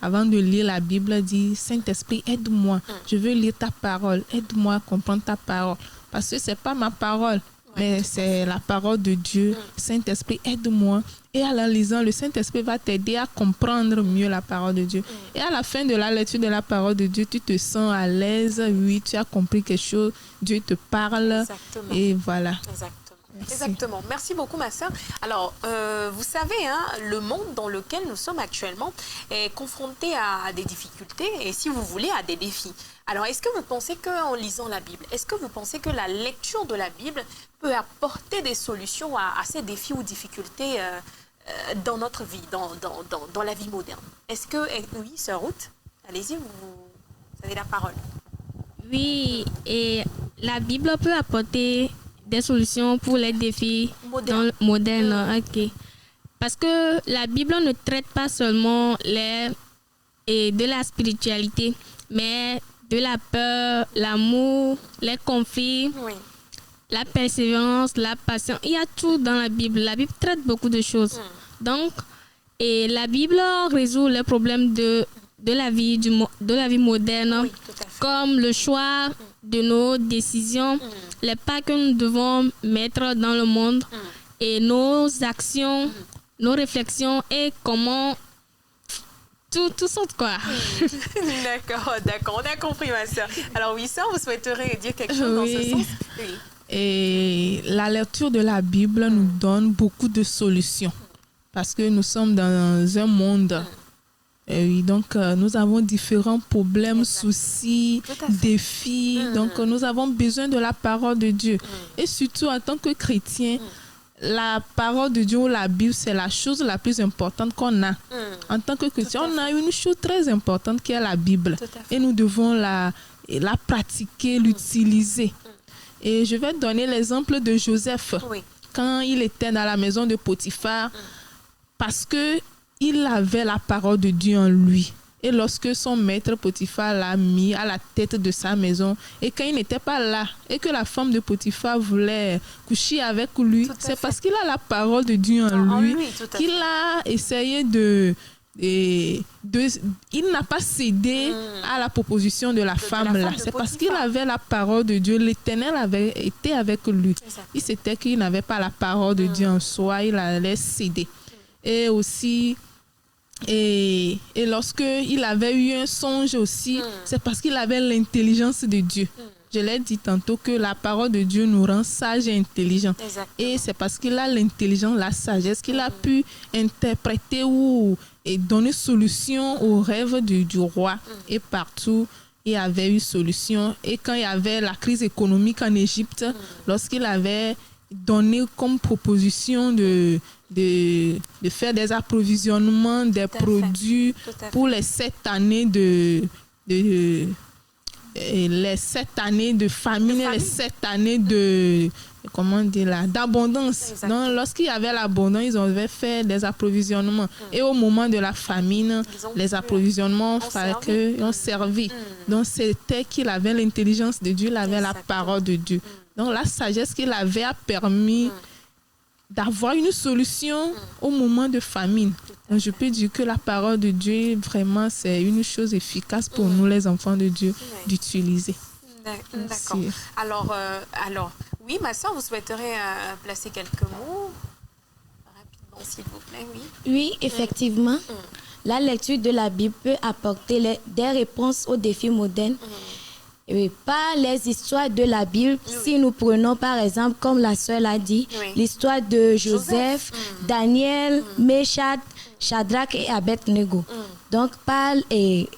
S8: Avant de lire la Bible, dire Saint-Esprit, aide-moi, je veux lire ta parole, aide-moi à comprendre ta parole. Parce que ce n'est pas ma parole, mais c'est la parole de Dieu. Saint-Esprit, aide-moi. Et en la lisant, le Saint-Esprit va t'aider à comprendre mieux la parole de Dieu. Et à la fin de la lecture de la parole de Dieu, tu te sens à l'aise, oui, tu as compris quelque chose, Dieu te parle.
S1: Exactement.
S8: Et voilà.
S1: Exactement. Merci beaucoup, ma sœur. Alors, vous savez, le monde dans lequel nous sommes actuellement est confronté à des difficultés et, si vous voulez, à des défis. Alors, est-ce que vous pensez qu'en lisant la Bible, est-ce que vous pensez que la lecture de la Bible peut apporter des solutions à ces défis ou difficultés dans notre vie, dans la vie moderne? Est-ce que... Oui, sœur Ruth, allez-y, vous avez la parole.
S7: Oui, et la Bible peut apporter des solutions pour les défis modernes. Ok. Parce que la Bible ne traite pas seulement de la spiritualité, mais de la peur, l'amour, les conflits, la persévérance, la patience. Il y a tout dans la Bible. La Bible traite beaucoup de choses. Donc, et la Bible résout les problèmes de la vie moderne, comme le choix de nos décisions, les pas que nous devons mettre dans le monde et nos actions, nos réflexions et comment tout ça quoi.
S1: D'accord, on a compris ma soeur. Alors oui, ça, vous souhaiterez dire quelque chose dans ce sens? Oui.
S8: Et la lecture de la Bible nous donne beaucoup de solutions parce que nous sommes dans un monde. Et oui, donc nous avons différents problèmes, soucis, défis. Donc nous avons besoin de la parole de Dieu. Et surtout en tant que chrétien, la parole de Dieu ou la Bible, c'est la chose la plus importante qu'on a. En tant que chrétien, on a une chose très importante qui est la Bible. Et nous devons la pratiquer, l'utiliser. Et je vais donner l'exemple de Joseph. Quand il était dans la maison de Potiphar, parce que il avait la parole de Dieu en lui. Et lorsque son maître Potiphar l'a mis à la tête de sa maison, et quand il n'était pas là, et que la femme de Potiphar voulait coucher avec lui, c'est parce qu'il a la parole de Dieu en lui qu'il a essayé de il n'a pas cédé à la proposition de la femme là. C'est parce qu'il avait la parole de Dieu. L'Éternel avait été avec lui. Il s'était qu'il n'avait pas la parole de Dieu en soi, il allait céder. Et aussi, et lorsque il avait eu un songe aussi, c'est parce qu'il avait l'intelligence de Dieu. Je l'ai dit tantôt que la parole de Dieu nous rend sages et intelligents. Et c'est parce qu'il a l'intelligence, la sagesse, qu'il a pu interpréter et donner solution aux rêves du roi. Et partout, il y avait eu solution. Et quand il y avait la crise économique en Égypte, lorsqu'il avait donné comme proposition de faire des approvisionnements des produits pour les 7 années les 7 années de famine et les 7 années d'abondance. Donc, lorsqu'il y avait l'abondance, ils avaient fait des approvisionnements. Et au moment de la famine, les approvisionnements ont servi. Donc, c'était qu'il avait l'intelligence de Dieu, il avait la parole de Dieu. Donc, la sagesse qu'il avait a permis d'avoir une solution au moment de famine. Donc, je peux dire que la parole de Dieu, vraiment, c'est une chose efficace pour nous, les enfants de Dieu, d'utiliser.
S1: D'accord. Alors, oui, ma soeur, vous souhaiterez placer quelques mots rapidement, s'il vous plaît, oui.
S3: Oui, effectivement. La lecture de la Bible peut apporter des réponses aux défis modernes. Et par les histoires de la Bible, si nous prenons par exemple, comme la sœur l'a dit, l'histoire de Joseph, Daniel, Méchad, Shadrach et Abed-Nego. Donc, par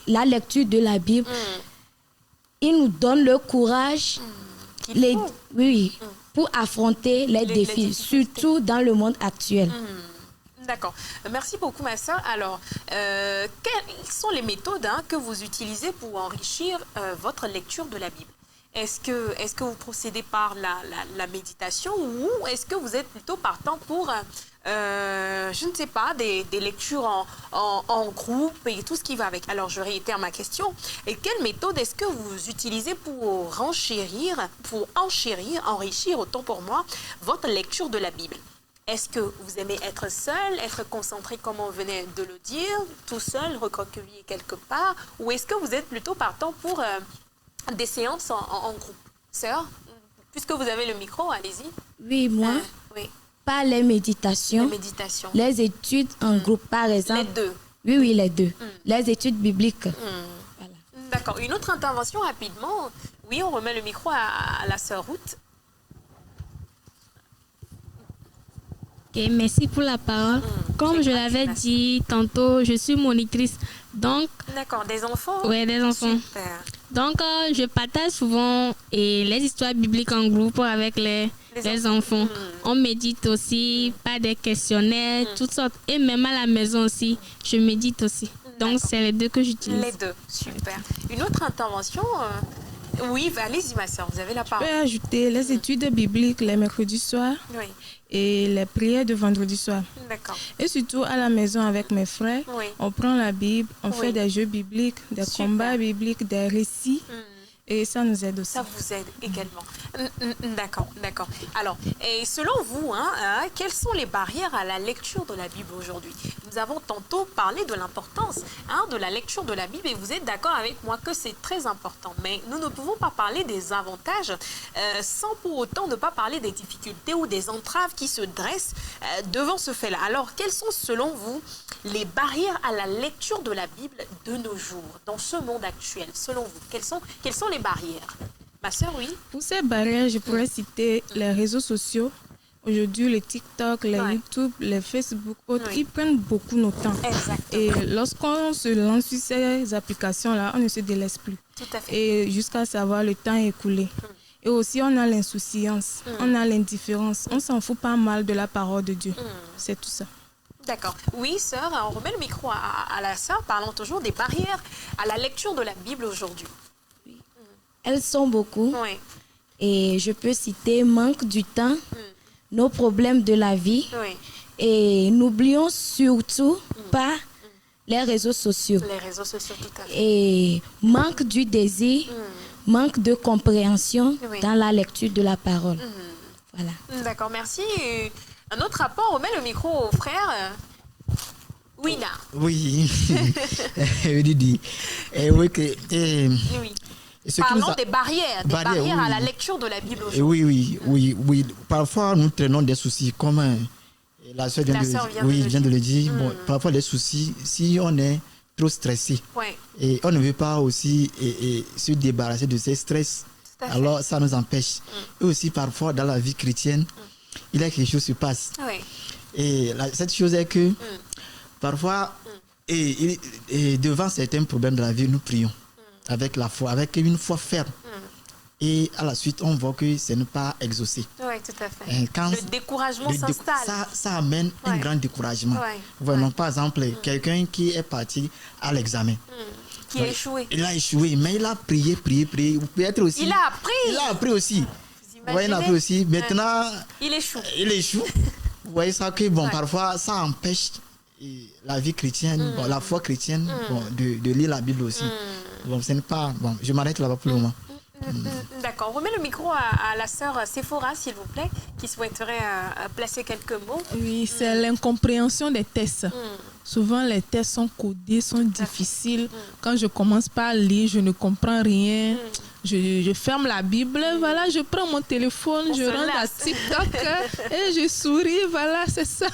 S3: la lecture de la Bible, il nous donne le courage pour affronter les défis, surtout dans le monde actuel.
S1: D'accord. Merci beaucoup, ma soeur. Alors, quelles sont les méthodes que vous utilisez pour enrichir votre lecture de la Bible? Est-ce que vous procédez par la méditation ou est-ce que vous êtes plutôt partant pour, je ne sais pas, des lectures en groupe et tout ce qui va avec? Alors, je réitère ma question. Et quelle méthode est-ce que vous utilisez pour enrichir, autant pour moi, votre lecture de la Bible? Est-ce que vous aimez être seul, être concentré comme on venait de le dire, tout seul, recroquevillé quelque part? Ou est-ce que vous êtes plutôt partant pour des séances en groupe? Sœur, puisque vous avez le micro, allez-y.
S3: Oui, moi, par les méditations, les études en groupe, par exemple.
S1: Les deux?
S3: Oui, les deux. Les études bibliques.
S1: Voilà. D'accord. Une autre intervention rapidement. Oui, on remet le micro à la sœur Ruth.
S7: Okay, merci pour la parole. Comme je l'avais dit tantôt, je suis monitrice. Donc,
S1: d'accord, des enfants?
S7: Oui, des enfants.
S1: Super.
S7: Donc, je partage souvent les histoires bibliques en groupe avec les enfants. On médite aussi, pas des questionnaires, toutes sortes. Et même à la maison aussi, je médite aussi. Donc, c'est les deux que j'utilise.
S1: Les deux, super. Une autre intervention oui, allez-y, ma soeur, vous avez la parole.
S6: Je peux ajouter les études bibliques les mercredis soirs et les prières de vendredi soir.
S1: D'accord.
S6: Et surtout à la maison avec mes frères, on prend la Bible, on fait des jeux bibliques, des combats bibliques, des récits. Et ça nous aide aussi.
S1: Ça vous aide également. D'accord, d'accord. Alors, et selon vous, quelles sont les barrières à la lecture de la Bible aujourd'hui? Nous avons tantôt parlé de l'importance de la lecture de la Bible et vous êtes d'accord avec moi que c'est très important. Mais nous ne pouvons pas parler des avantages sans pour autant ne pas parler des difficultés ou des entraves qui se dressent devant ce fait-là. Alors, quelles sont selon vous les barrières à la lecture de la Bible de nos jours, dans ce monde actuel? Selon vous, quelles sont les barrières? Ma soeur, oui.
S6: Pour ces barrières, je pourrais citer les réseaux sociaux. Aujourd'hui, les TikTok, les YouTube, les Facebook, autres, ils prennent beaucoup notre temps.
S1: Exactement.
S6: Et lorsqu'on se lance sur ces applications-là, on ne se délaisse plus.
S1: Tout à fait.
S6: Et jusqu'à savoir le temps écoulé. Et aussi, on a l'insouciance, on a l'indifférence. On s'en fout pas mal de la parole de Dieu. C'est tout ça.
S1: D'accord. Oui, sœur, on remet le micro à la sœur, parlant toujours des barrières à la lecture de la Bible aujourd'hui.
S3: Elles sont beaucoup.
S1: Oui.
S3: Et je peux citer manque du temps, nos problèmes de la vie.
S1: Oui.
S3: Et n'oublions surtout pas les réseaux sociaux.
S1: Les réseaux sociaux, tout à fait.
S3: Et manque du désir, manque de compréhension dans la lecture de la parole. Voilà.
S1: D'accord, merci. Un autre rapport, on met le micro au frère. Wina.
S4: Oui. Didi. Oui, que...
S1: Oui. Parlons des barrières oui. À la lecture de la Bible aujourd'hui.
S4: Oui. Parfois, nous traînons des soucis comme la sœur vient de le dire. Bon, parfois, les soucis, si on est trop stressé, et on ne veut pas aussi se débarrasser de ces stress, alors ça nous empêche. Et aussi, parfois, dans la vie chrétienne, il y a quelque chose qui se passe. Et cette chose est que, parfois, et devant certains problèmes de la vie, nous prions. Avec la foi, avec une foi ferme. Et à la suite, on voit que ce n'est pas exaucé.
S1: Oui, tout à fait. Quand le découragement s'installe.
S4: Ça amène un grand découragement. Voyons, par exemple, quelqu'un qui est parti à l'examen.
S1: Qui a échoué.
S4: Il a échoué, mais il a prié. Peut-être aussi.
S1: Il a appris
S4: aussi. Oui, il a appris aussi. Maintenant,
S1: il
S4: échoue. Vous voyez ça que, bon, parfois, ça empêche la vie chrétienne, la foi chrétienne, de lire la Bible aussi. Bon, ce n'est pas... Bon, je m'arrête là-bas pour le moment.
S1: D'accord. On remet le micro à la sœur Sephora, s'il vous plaît, qui souhaiterait placer quelques mots.
S8: Oui, c'est l'incompréhension des tests. Souvent, les tests sont codés, sont difficiles. Quand je commence par à lire, je ne comprends rien. Je ferme la Bible, voilà, je prends mon téléphone, je rentre à TikTok et je souris, voilà, c'est ça.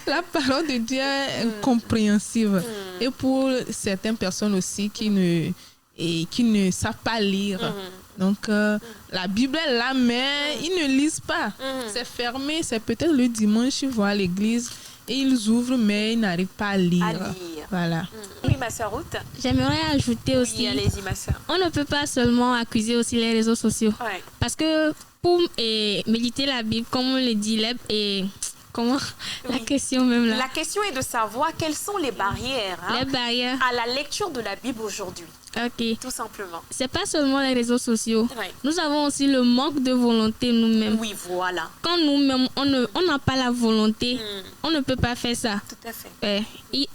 S8: La parole de Dieu est incompréhensible. Et pour certaines personnes aussi qui ne savent pas lire. Donc, la Bible est là, mais ils ne lisent pas. C'est fermé, c'est peut-être le dimanche, ils vont à l'église et ils ouvrent, mais ils n'arrivent pas à lire. Voilà.
S1: Oui, ma sœur Ruth.
S7: J'aimerais ajouter aussi,
S1: allez-y, ma sœur.
S7: On ne peut pas seulement accuser aussi les réseaux sociaux. Parce que pour méditer la Bible, comme on le dit, la question même là.
S1: La question est de savoir quelles sont les barrières, à la lecture de la Bible aujourd'hui.
S7: Ok.
S1: Tout simplement.
S7: C'est pas seulement les réseaux sociaux. Nous avons aussi le manque de volonté nous-mêmes.
S1: Oui, voilà.
S7: Quand nous-mêmes, on n'a pas la volonté, on ne peut pas faire ça.
S1: Tout à fait.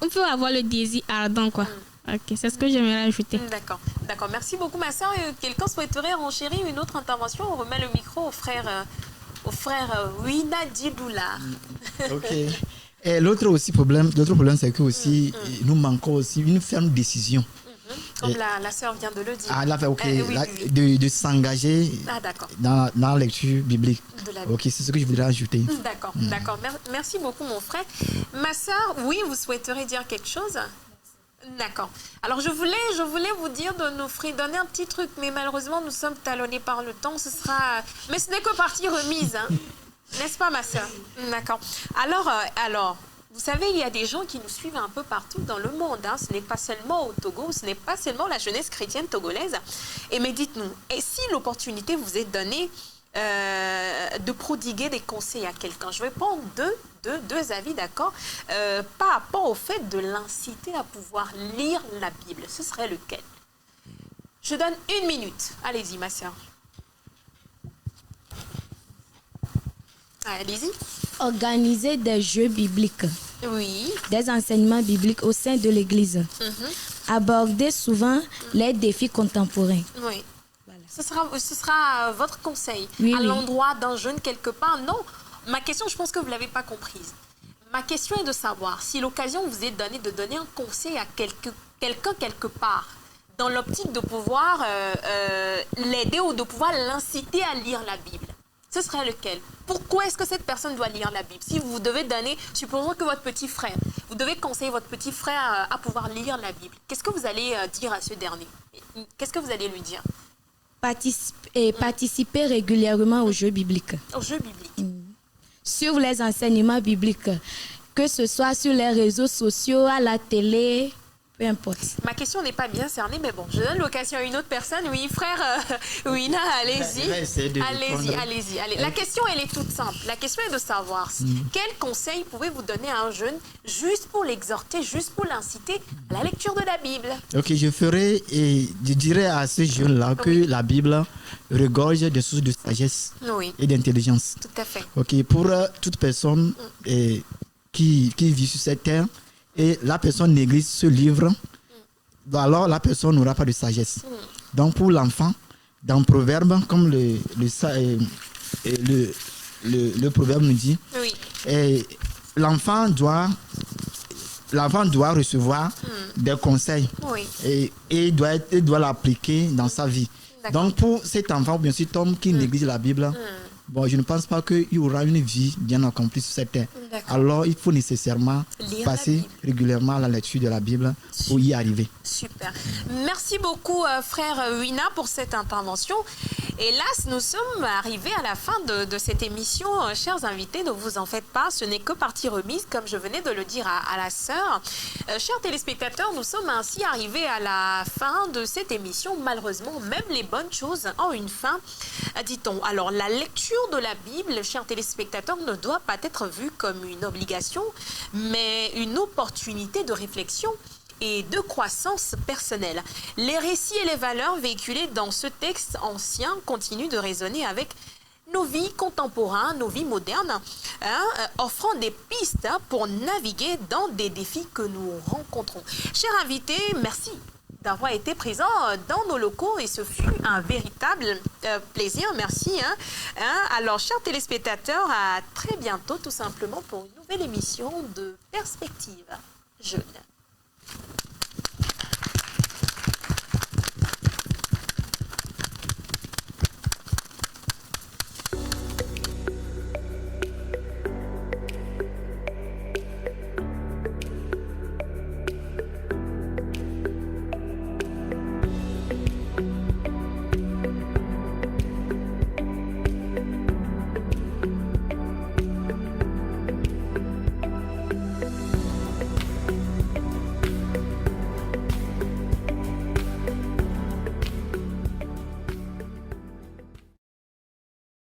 S7: On peut avoir le désir ardent, quoi. Ok, c'est ce que j'aimerais ajouter.
S1: D'accord. Merci beaucoup, ma soeur. Quelqu'un souhaiterait renchérir une autre intervention? On remet le micro au frère Wina Didoula.
S4: Ok. Et l'autre problème, c'est que aussi, nous manquons aussi une ferme décision.
S1: Comme la sœur vient de le dire.
S4: De s'engager dans la lecture biblique. Ok, c'est ce que je voudrais ajouter.
S1: D'accord. Merci beaucoup, mon frère. Ma sœur, oui, vous souhaiteriez dire quelque chose? D'accord. Alors, je voulais vous dire de nous donner un petit truc, mais malheureusement, nous sommes talonnés par le temps. Mais ce n'est que partie remise, n'est-ce pas, ma sœur? D'accord. Alors, vous savez, il y a des gens qui nous suivent un peu partout dans le monde. Ce n'est pas seulement au Togo, ce n'est pas seulement la jeunesse chrétienne togolaise. Mais dites-nous, et si l'opportunité vous est donnée de prodiguer des conseils à quelqu'un? Je vais prendre deux avis, d'accord, par rapport au fait de l'inciter à pouvoir lire la Bible. Ce serait lequel? Je donne 1 minute. Allez-y, ma sœur. Allez-y.
S3: Organiser des jeux bibliques.
S1: Oui.
S3: Des enseignements bibliques au sein de l'Église. Aborder souvent les défis contemporains.
S1: Oui. Ce sera votre conseil à l'endroit d'un jeune quelque part. Non, ma question, je pense que vous ne l'avez pas comprise. Ma question est de savoir si l'occasion vous est donnée de donner un conseil à quelqu'un quelque part, dans l'optique de pouvoir l'aider ou de pouvoir l'inciter à lire la Bible. Ce serait lequel? Pourquoi est-ce que cette personne doit lire la Bible? Si vous devez donner, supposons que votre petit frère, vous devez conseiller votre petit frère à pouvoir lire la Bible. Qu'est-ce que vous allez dire à ce dernier? Qu'est-ce que vous allez lui dire?
S3: Participer régulièrement aux jeux bibliques.
S1: Aux jeux bibliques.
S3: Sur les enseignements bibliques, que ce soit sur les réseaux sociaux, à la télé, peu importe.
S1: Ma question n'est pas bien cernée, mais bon, je donne l'occasion à une autre personne. Oui, frère Wina, allez-y. Allez. La question, elle est toute simple. La question est de savoir quel conseil pouvez-vous donner à un jeune juste pour l'exhorter, juste pour l'inciter à la lecture de la Bible? Ok,
S4: je dirais à ce jeune-là que la Bible regorge de sources de sagesse et d'intelligence.
S1: Tout à fait.
S4: Ok, pour toute personne qui vit sur cette terre, et la personne néglige ce livre, alors la personne n'aura pas de sagesse. Donc pour l'enfant, dans Proverbe, comme le Proverbe nous dit, l'enfant doit l'enfant doit recevoir des conseils et il doit l'appliquer dans sa vie. Donc pour cet enfant ou bien cet homme qui néglige la Bible, bon, je ne pense pas qu'il y aura une vie bien accomplie sur cette terre. Alors, il faut nécessairement passer régulièrement à la lecture de la Bible pour y arriver.
S1: Super. Merci beaucoup, frère Wina, pour cette intervention. Hélas, nous sommes arrivés à la fin de cette émission. Chers invités, ne vous en faites pas. Ce n'est que partie remise, comme je venais de le dire à la sœur. Chers téléspectateurs, nous sommes ainsi arrivés à la fin de cette émission. Malheureusement, même les bonnes choses ont une fin, dit-on. Alors, la lecture de la Bible, chers téléspectateurs, ne doit pas être vue comme une obligation, mais une opportunité de réflexion et de croissance personnelle. Les récits et les valeurs véhiculées dans ce texte ancien continuent de résonner avec nos vies contemporaines, nos vies modernes, offrant des pistes pour naviguer dans des défis que nous rencontrons. Chers invités, merci d'avoir été présent dans nos locaux et ce fut un véritable plaisir. Merci. Alors, chers téléspectateurs, à très bientôt tout simplement pour une nouvelle émission de Perspective Jeune.